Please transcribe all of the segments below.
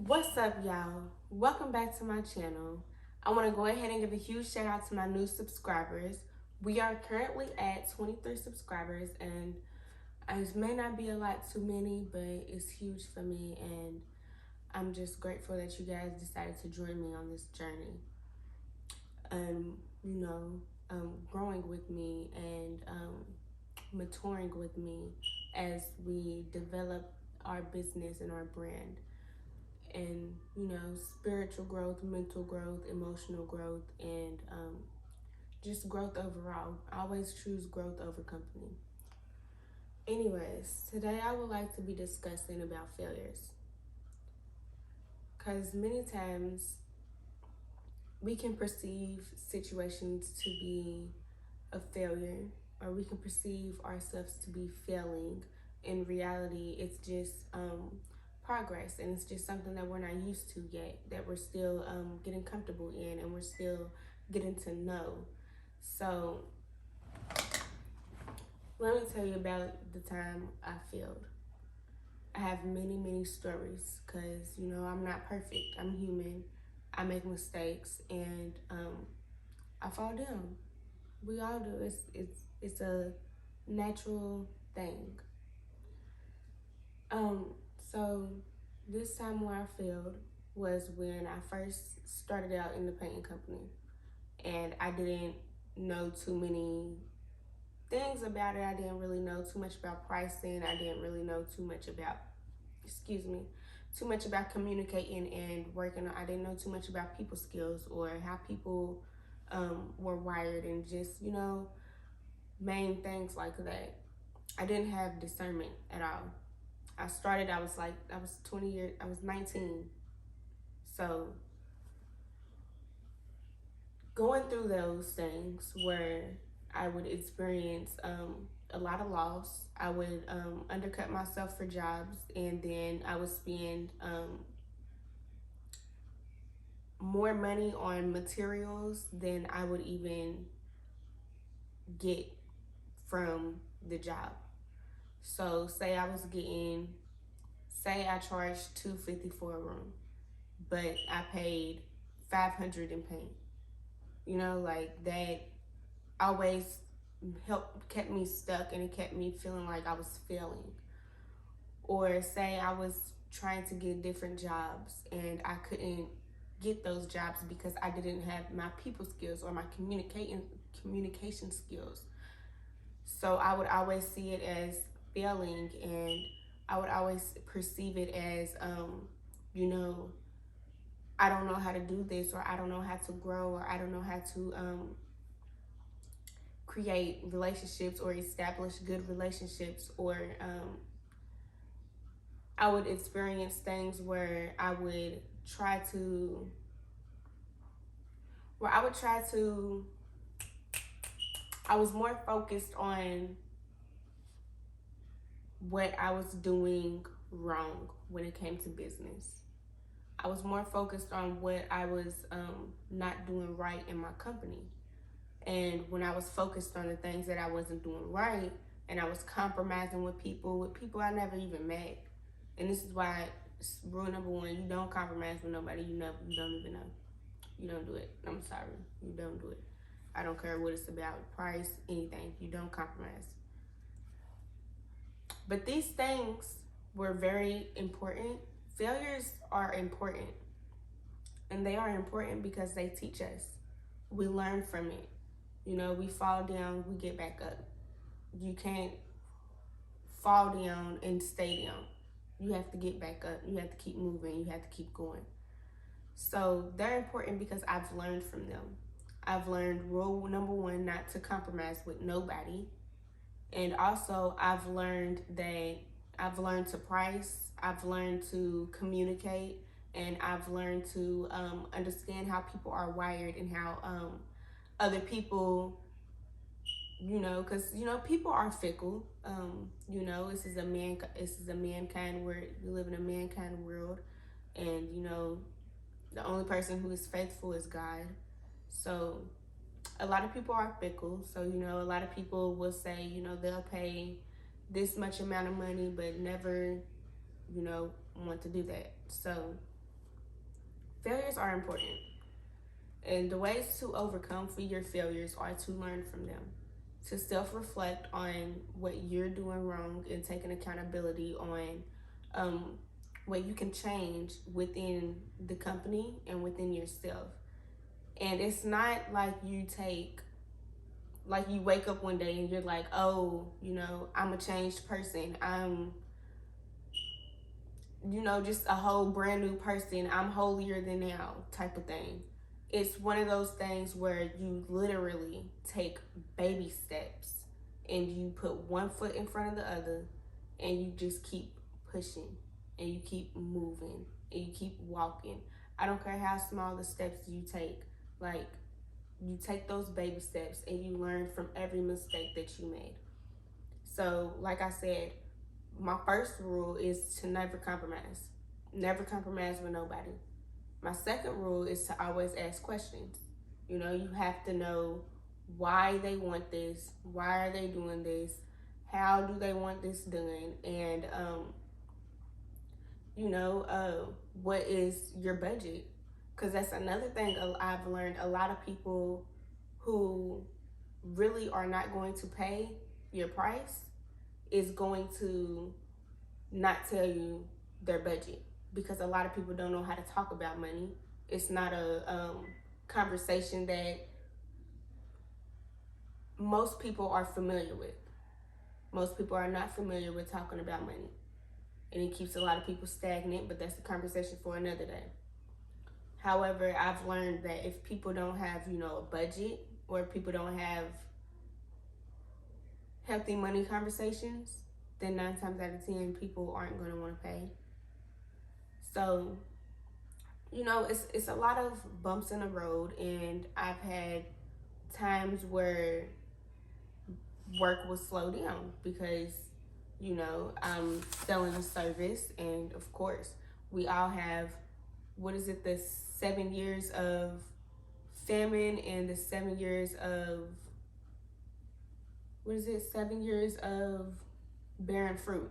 What's up, y'all? Welcome back to my channel. I want to go ahead and give a huge shout out to my new subscribers. We are currently at 23 subscribers, and it may not be a lot too many, but it's huge for me, and I'm just grateful that you guys decided to join me on this journey. Um, you know, growing with me and maturing with me as we develop our business and our brand. And spiritual growth, mental growth, emotional growth, and just growth overall. I always choose growth over company. Anyways, today I would like to be discussing about failures, because many times we can perceive situations to be a failure, or we can perceive ourselves to be failing. In reality, it's just progress, and it's just something that we're not used to yet, that we're still getting comfortable in, and we're still getting to know. So let me tell you about the time I failed. I have many stories, because I'm not perfect. I'm human. I make mistakes, and I fall down. We all do. It's a natural thing. Um, so this time where I failed was when I first started out in the painting company, and I didn't know too many things about it. I didn't really know too much about pricing. I didn't really know too much about, too much about communicating and working. I didn't know too much about people skills, or how people were wired, and just, main things like that. I didn't have discernment at all. I was 20 years, I was 19. So going through those things where I would experience a lot of loss. I would undercut myself for jobs, and then I would spend more money on materials than I would even get from the job. So say I charged $250 for a room, but I paid $500 in paint. Like that always kept me stuck, and it kept me feeling like I was failing. Or say I was trying to get different jobs, and I couldn't get those jobs because I didn't have my people skills or my communication skills. So I would always see it as failing, and I would always perceive it as you know I don't know how to do this, or I don't know how to grow, or I don't know how to create relationships or establish good relationships. Or I would experience things where I would try to, I was more focused on what I was doing wrong when it came to business. I was more focused on what I was not doing right in my company. And when I was focused on the things that I wasn't doing right, and I was compromising with people I never even met. And this is why rule number one: you don't compromise with nobody you don't even know. You don't do it. I'm sorry, you don't do it. I don't care what it's about, price, anything. You don't compromise. But these things were very important. Failures are important, and they are important because they teach us. We learn from it. We fall down, we get back up. You can't fall down and stay down. You have to get back up. You have to keep moving. You have to keep going. So they're important because I've learned from them. I've learned rule number one: not to compromise with nobody. And also I've learned to price, I've learned to communicate, and I've learned to understand how people are wired, and how other people, because people are fickle. This is a mankind world. We live in a mankind world, and the only person who is faithful is God. So a lot of people are fickle. So a lot of people will say they'll pay this much amount of money, but never want to do that. So Failures are important. And the ways to overcome for your failures are to learn from them, to self-reflect on what you're doing wrong and taking accountability on um, what you can change within the company and within yourself. And it's not like you wake up one day and you're like, oh, I'm a changed person. I'm, just a whole brand new person. I'm holier than now type of thing. It's one of those things where you literally take baby steps and you put one foot in front of the other and you just keep pushing and you keep moving and you keep walking. I don't care how small the steps you take. Like, you take those baby steps and you learn from every mistake that you made. So, like I said, my first rule is to never compromise. Never compromise with nobody. My second rule is to always ask questions. You have to know why they want this, why are they doing this, how do they want this done, and what is your budget? Because that's another thing I've learned. A lot of people who really are not going to pay your price is going to not tell you their budget, because a lot of people don't know how to talk about money. It's not a conversation that most people are familiar with. Most people are not familiar with talking about money, and it keeps a lot of people stagnant, but that's a conversation for another day. However, I've learned that if people don't have, a budget, or if people don't have healthy money conversations, then 9 times out of 10, people aren't going to want to pay. So, it's a lot of bumps in the road, and I've had times where work will slow down because, I'm selling a service, and of course, we all have, the 7 years of famine and the 7 years of, 7 years of bearing fruit.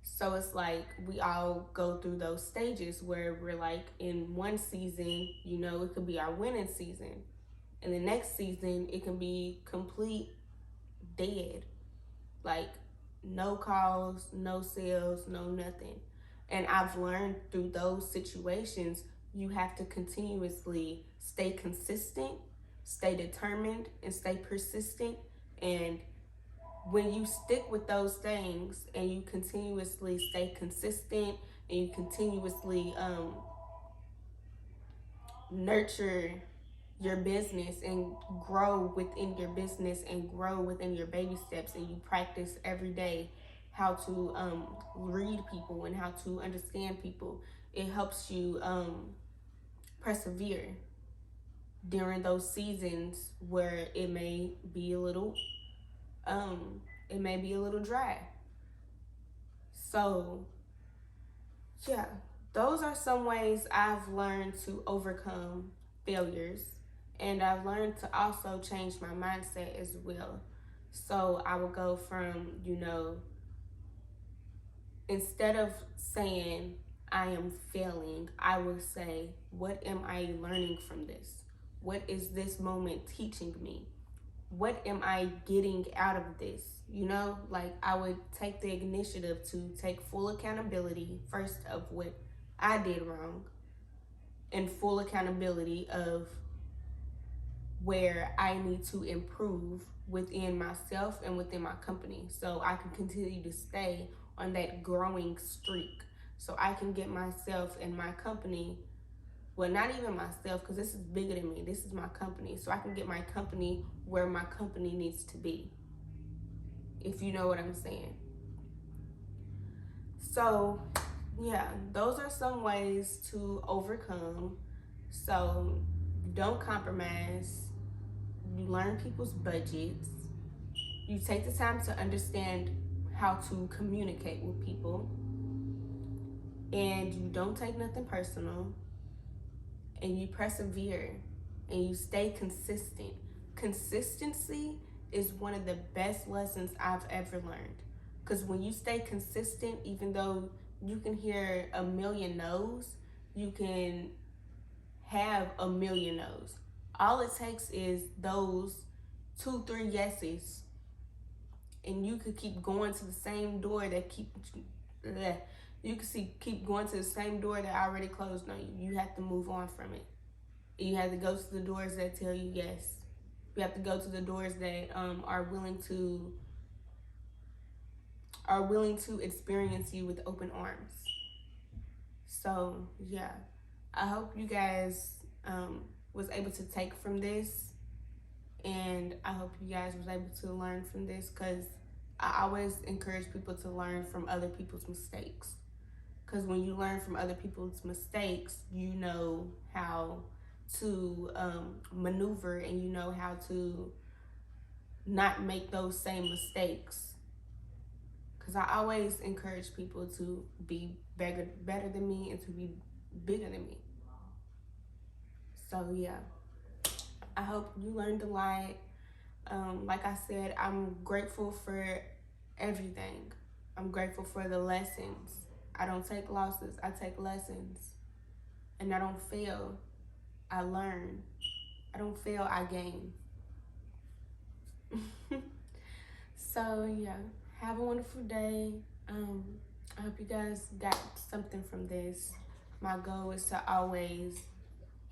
So it's like we all go through those stages where we're like, in one season, it could be our winning season. In the next season, it can be complete dead. Like, no calls, no sales, no nothing. And I've learned through those situations, you have to continuously stay consistent, stay determined, and stay persistent. And when you stick with those things and you continuously stay consistent and you continuously nurture your business and grow within your business and grow within your baby steps, and you practice every day how to read people and how to understand people, it helps you persevere during those seasons where it may be a little dry. So yeah, those are some ways I've learned to overcome failures, and I've learned to also change my mindset as well. So I will go from, instead of saying I am failing, I will say, what am I learning from this? What is this moment teaching me? What am I getting out of this? Like, I would take the initiative to take full accountability first of what I did wrong, and full accountability of where I need to improve within myself and within my company, so I can continue to stay on that growing streak, so I can get myself and my company, well, not even myself, because this is bigger than me, this is my company, so I can get my company where my company needs to be, if you know what I'm saying. So yeah, those are some ways to overcome. So you don't compromise, you learn people's budgets, you take the time to understand how to communicate with people, and you don't take nothing personal, and you persevere, and you stay consistent. Consistency is one of the best lessons I've ever learned, because when you stay consistent, even though you can hear a million no's, you can have a million no's. All it takes is those 2, 3 yeses, and you could keep going to the same door that keep going to the same door that already closed on you. You have to move on from it. You have to go to the doors that tell you yes. You have to go to the doors that are willing to experience you with open arms. So yeah, I hope you guys was able to take from this, and I hope you guys was able to learn from this, because I always encourage people to learn from other people's mistakes. Because when you learn from other people's mistakes, you know how to maneuver, and you know how to not make those same mistakes. Because I always encourage people to be better than me and to be bigger than me. So yeah, I hope you learned a lot. Like I said, I'm grateful for everything. I'm grateful for the lessons. I don't take losses, I take lessons. And I don't fail, I learn. I don't fail, I gain. So yeah, have a wonderful day. I hope you guys got something from this. My goal is to always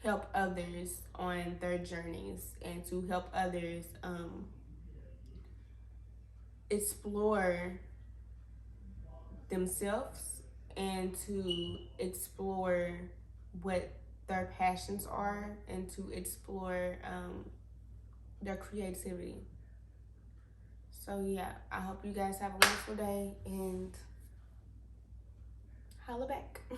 help others on their journeys, and to help others explore themselves, and to explore what their passions are, and to explore their creativity. So yeah, I hope you guys have a wonderful day, and holla back.